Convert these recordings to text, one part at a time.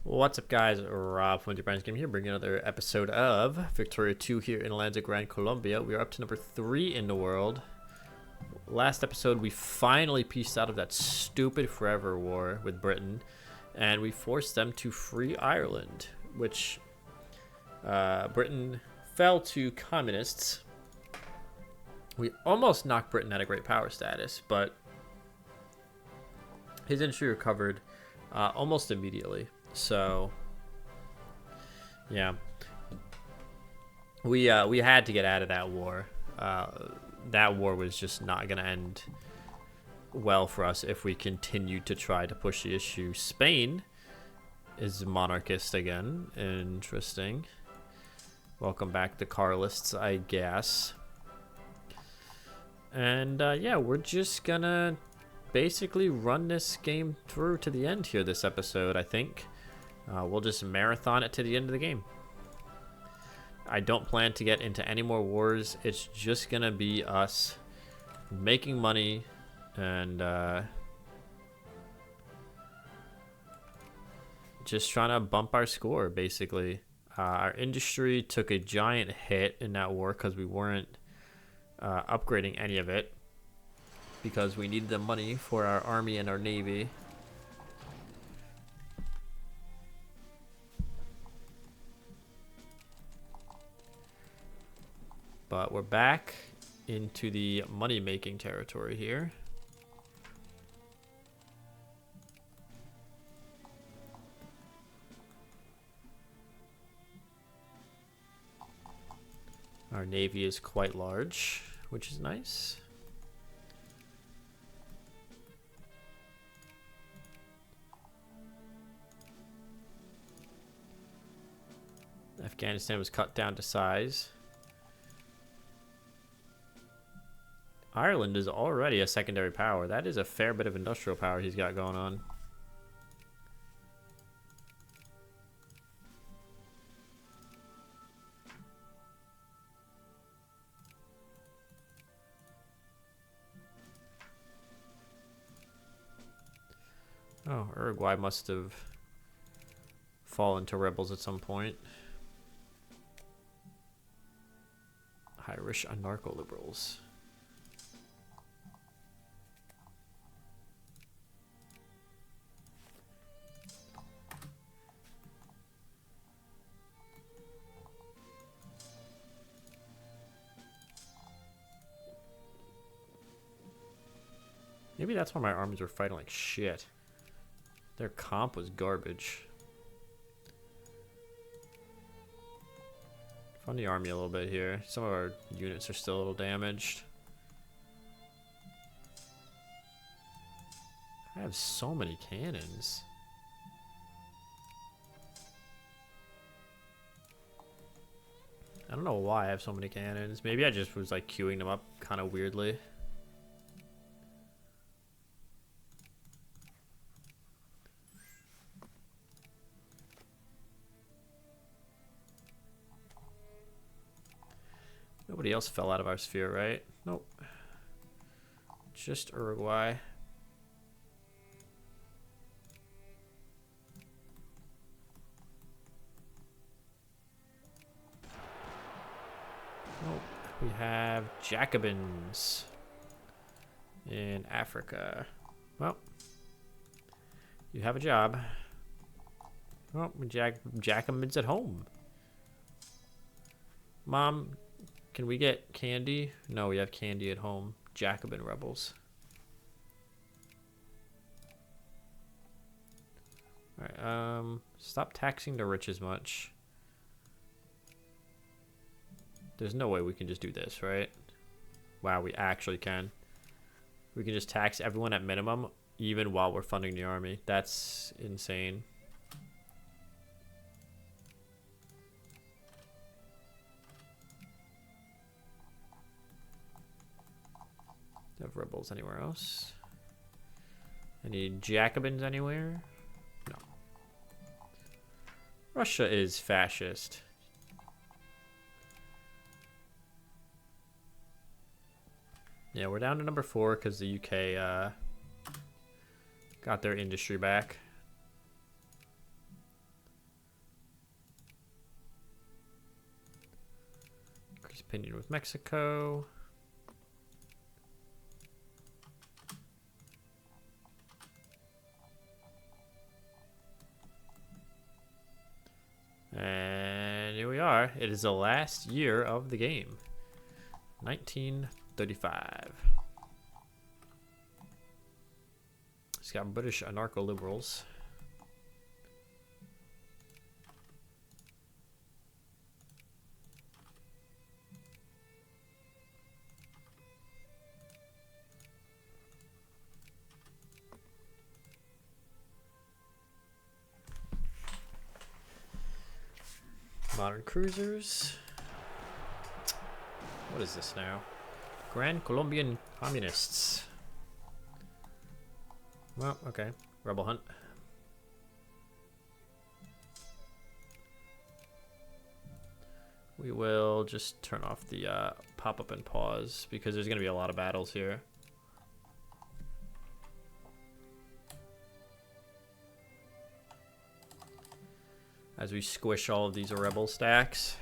What's up, guys? Rob from the Brand's Game here, bringing another episode of Victoria 2 here in the lands of Gran Colombia. We are up to number 3 in the world. Last episode, we finally pieced out of that stupid forever war with Britain, and we forced them to free Ireland, which Britain fell to communists. We almost knocked Britain out of great power status, but his industry recovered almost immediately. So, yeah, we had to get out of that war. That war was just not going to end well for us if we continued to try to push the issue. Spain is monarchist again. Interesting. Welcome back to Carlists, I guess. And yeah, we're just gonna basically run this game through to the end here this episode, I think. We'll just marathon it to the end of the game. I don't plan to get into any more wars. It's just gonna be us making money and just trying to bump our score, basically. Our industry took a giant hit in that war because we weren't upgrading any of it because we needed the money for our army and our navy. But we're back into the money-making territory here. Our navy is quite large, which is nice. Afghanistan was cut down to size. Ireland is already a secondary power. That is a fair bit of industrial power he's got going on. Oh, Uruguay must have fallen to rebels at some point. Irish anarcho-liberals. Maybe that's why my armies were fighting like shit. Their comp was garbage. Fund the army a little bit here. Some of our units are still a little damaged. I have so many cannons. I don't know why I have so many cannons. Maybe I just was like queuing them up kind of weirdly. Nobody else fell out of our sphere, right? Nope. Just Uruguay. Nope. We have Jacobins in Africa. Well, you have a job. Well, Jacobins at home. Mom, can we get candy? No, we have candy at home. Jacobin rebels. Alright, stop taxing the rich as much. There's no way we can just do this, right? Wow, we actually can. We can just tax everyone at minimum, even while we're funding the army. That's insane. Have rebels anywhere else? Any Jacobins anywhere? No. Russia is fascist. Yeah, we're down to number 4 because the UK got their industry back. opinion with Mexico. And here we are. It is the last year of the game. 1935. It's got British anarcho-liberals. Modern cruisers. What is this now? Gran Colombian communists. Well, okay. Rebel hunt. We will just turn off the pop-up and pause because there's going to be a lot of battles here. As we squish all of these rebel stacks.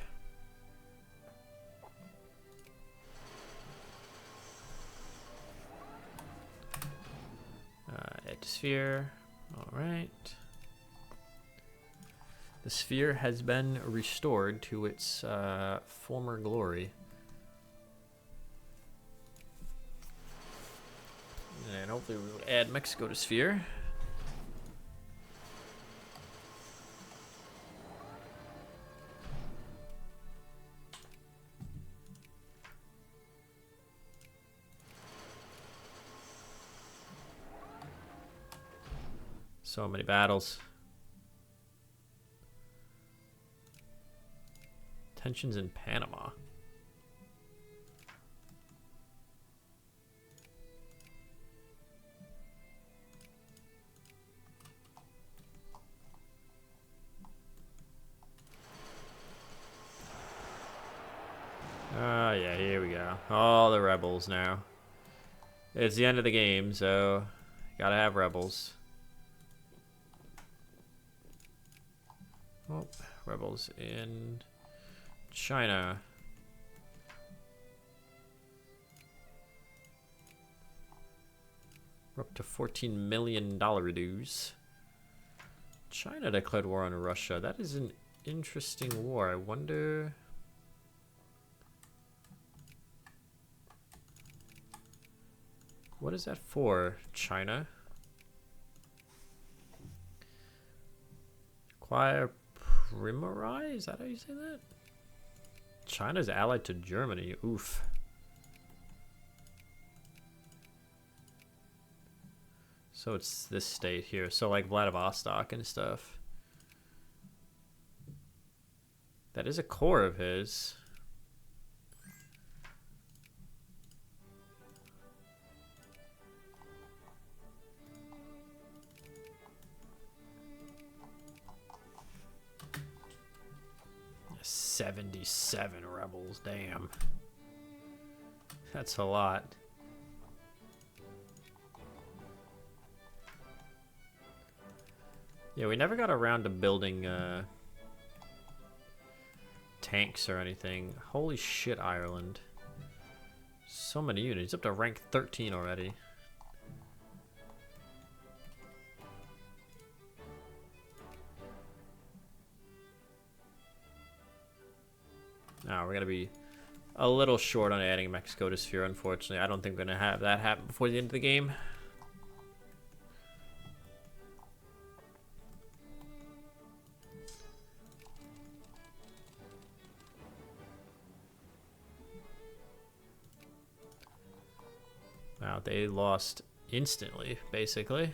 Add sphere. Alright. The sphere has been restored to its former glory. And hopefully we will add Mexico to sphere. So many battles. Tensions in Panama. Yeah, here we go. All the rebels now. It's the end of the game, so gotta have rebels. Oh, rebels in China. We're up to $14 million dues. China declared war on Russia. That is an interesting war. I wonder... What is that for, China? Acquire Primari? Is that how you say that? China's allied to Germany. Oof. So it's this state here. So like Vladivostok and stuff. That is a core of his. $77 rebels, damn. That's a lot. Yeah, we never got around to building tanks or anything. Holy shit, Ireland. So many units. Up to rank 13 already. Now we're gonna be a little short on adding Mexico to sphere, unfortunately. I don't think we're gonna have that happen before the end of the game. Wow, they lost instantly, basically.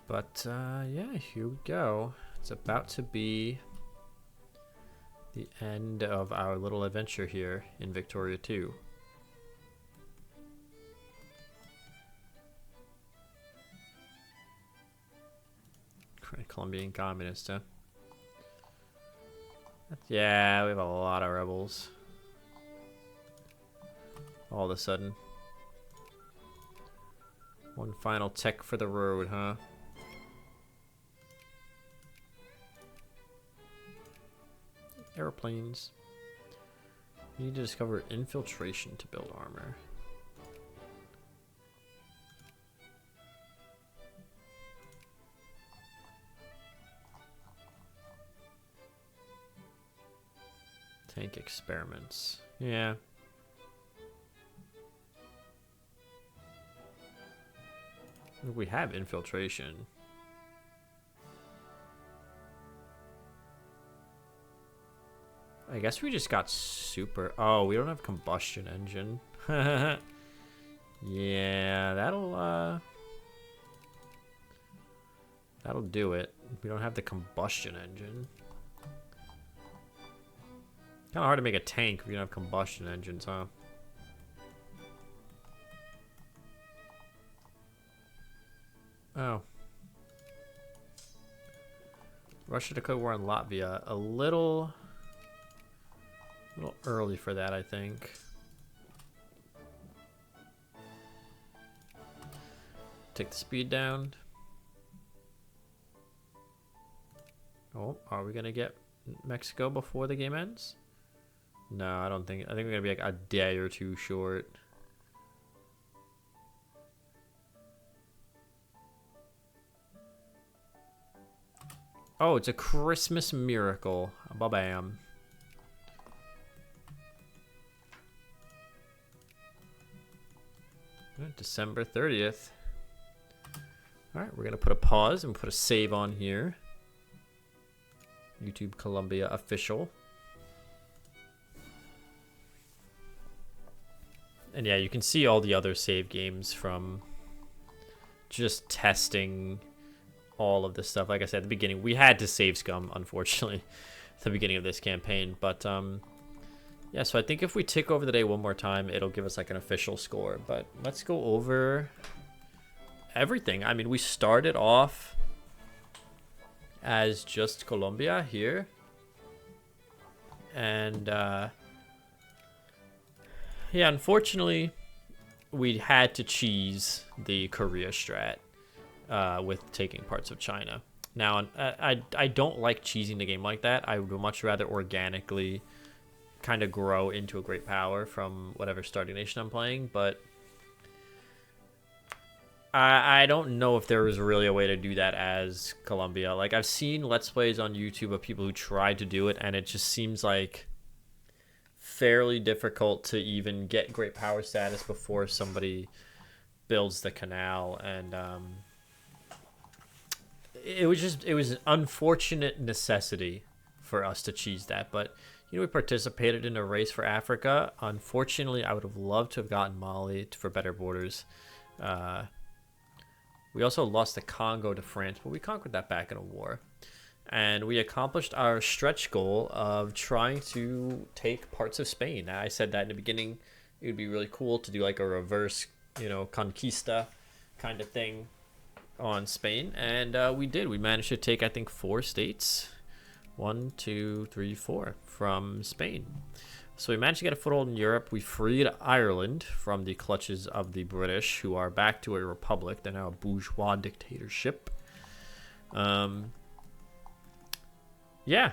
But yeah, here we go. It's about to be the end of our little adventure here in Victoria 2. Colombian communist, huh? Yeah, we have a lot of rebels. all of a sudden. One final tech for the road, huh? Airplanes. You need to discover infiltration to build armor. Tank experiments. Yeah. We have infiltration. I guess we just got super... Oh, we don't have combustion engine. Yeah, that'll do it. We don't have the combustion engine. Kind of hard to make a tank if you don't have combustion engines, huh? Oh. Russia declared war on Latvia. A little early for that, I think. Take the speed down. Oh, are we gonna get Mexico before the game ends? No, I don't think. I think we're gonna be like a day or two short. Oh, it's a Christmas miracle. Ba-bam. December 30th. Alright, we're going to put a pause and put a save on here. YouTube Colombia official. And yeah, you can see all the other save games from just testing all of this stuff. Like I said at the beginning, we had to save scum, unfortunately, at the beginning of this campaign. But yeah, so I think if we tick over the day one more time, it'll give us like an official score. But let's go over everything. I mean, we started off as just Colombia here. And yeah, unfortunately, we had to cheese the Korea strat with taking parts of China. Now, I don't like cheesing the game like that. I would much rather organically kind of grow into a great power from whatever starting nation I'm playing, but I don't know if there was really a way to do that as Colombia. Like, I've seen Let's Plays on YouTube of people who tried to do it, and it just seems like fairly difficult to even get great power status before somebody builds the canal. And it was an unfortunate necessity for us to cheese that. But you know, we participated in a race for Africa. Unfortunately, I would have loved to have gotten Mali for better borders. We also lost the Congo to France, but we conquered that back in a war. And we accomplished our stretch goal of trying to take parts of Spain. Now, I said that in the beginning, it would be really cool to do like a reverse, you know, conquista kind of thing on Spain. And we did. We managed to take, I think, 4 states. 1, 2, 3, 4 from Spain. So we managed to get a foothold in Europe. We freed Ireland from the clutches of the British, who are back to a republic. They're now a bourgeois dictatorship. Yeah,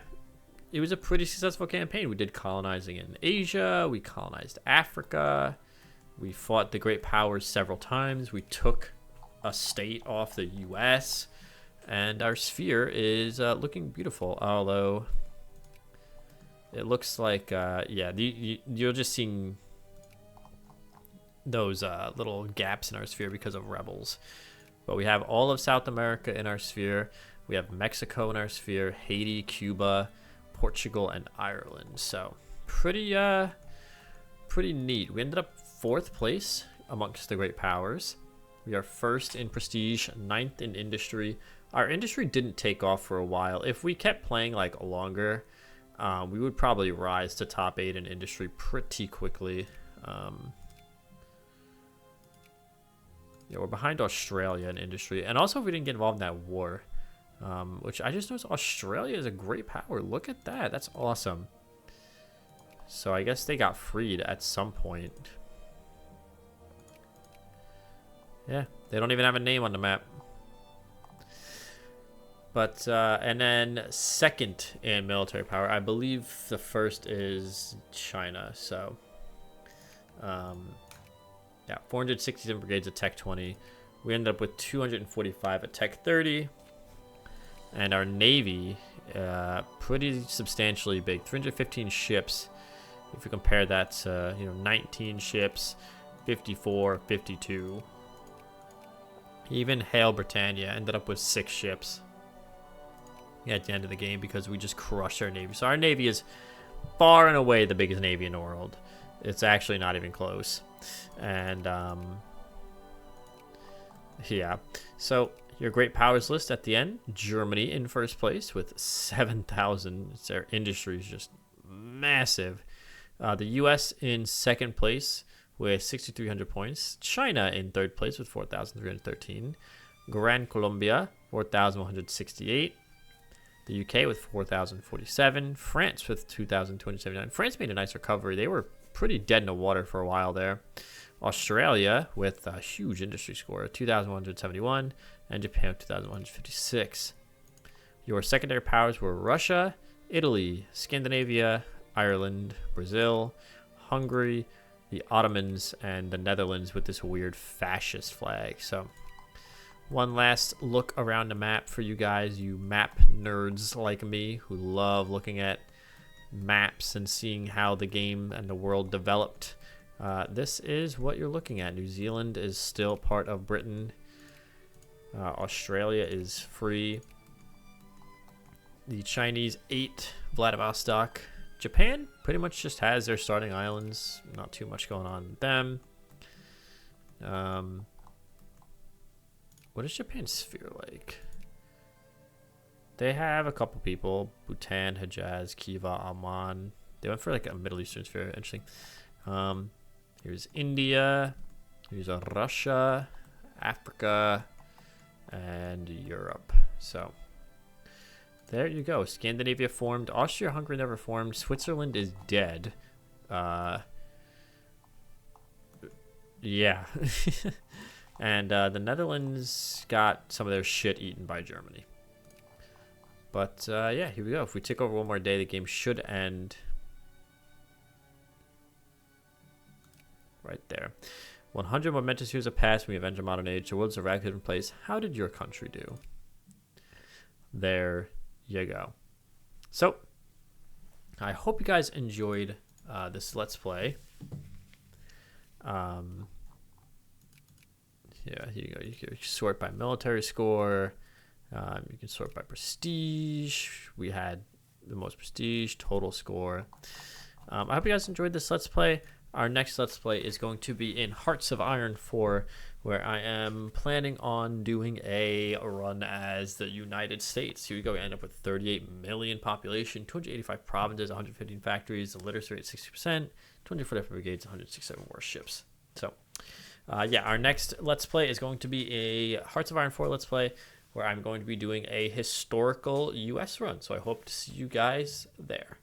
it was a pretty successful campaign. We did colonizing in Asia. We colonized Africa. We fought the great powers several times. We took a state off the U.S., and our sphere is looking beautiful, although it looks like, yeah, you're just seeing those little gaps in our sphere because of rebels. But we have all of South America in our sphere. We have Mexico in our sphere, Haiti, Cuba, Portugal, and Ireland. So pretty neat. We ended up 4th place amongst the great powers. We are 1st in prestige, 9th in industry. Our industry didn't take off for a while. If we kept playing like longer, we would probably rise to top 8 in industry pretty quickly. Yeah, we're behind Australia in industry. And also, if we didn't get involved in that war, which I just noticed Australia is a great power. Look at that. That's awesome. So I guess they got freed at some point. Yeah, they don't even have a name on the map. But, and then second in military power, I believe the first is China. So, yeah, 467 brigades at Tech 20. We ended up with 245 at Tech 30. And our Navy, pretty substantially big, 315 ships. If you compare that to, 19 ships, 54, 52. Even Hail Britannia ended up with 6 ships at the end of the game because we just crushed our Navy. So our Navy is far and away the biggest Navy in the world. It's actually not even close. And, yeah. So your great powers list at the end, Germany in first place with 7,000. Their industry is just massive. The U.S. in second place with 6,300 points. China in third place with 4,313. Gran Colombia, 4,168. The UK with 4,047. France with 2,279. France made a nice recovery. They were pretty dead in the water for a while there. Australia with a huge industry score, 2,171. And Japan with 2,156. Your secondary powers were Russia, Italy, Scandinavia, Ireland, Brazil, Hungary, the Ottomans, and the Netherlands with this weird fascist flag. So one last look around the map for you guys, you map nerds like me who love looking at maps and seeing how the game and the world developed. This is what you're looking at. New Zealand is still part of Britain. Australia is free. The Chinese ate Vladivostok. Japan pretty much just has their starting islands. Not too much going on with them. What is Japan's sphere like? They have a couple people. Bhutan, Hejaz, Kiva, Amman. They went for like a Middle Eastern sphere. Interesting. Here's India. Here's Russia, Africa, and Europe. So there you go. Scandinavia formed. Austria-Hungary never formed. Switzerland is dead. Yeah. And the Netherlands got some of their shit eaten by Germany. But yeah, here we go. If we take over one more day, the game should end right there. 100 momentous years have passed. We avenge a modern age. The world's a radically different place. How did your country do? There you go. So I hope you guys enjoyed this Let's Play. Yeah, here you go. You can sort by military score. You can sort by prestige. We had the most prestige, total score. I hope you guys enjoyed this Let's Play. Our next Let's Play is going to be in Hearts of Iron 4, where I am planning on doing a run as the United States. Here we go. We end up with 38 million population, 285 provinces, 115 factories, the literacy rate 60%, 245 brigades, 167 warships. So, yeah, our next Let's Play is going to be a Hearts of Iron 4 Let's Play, where I'm going to be doing a historical U.S. run. So I hope to see you guys there.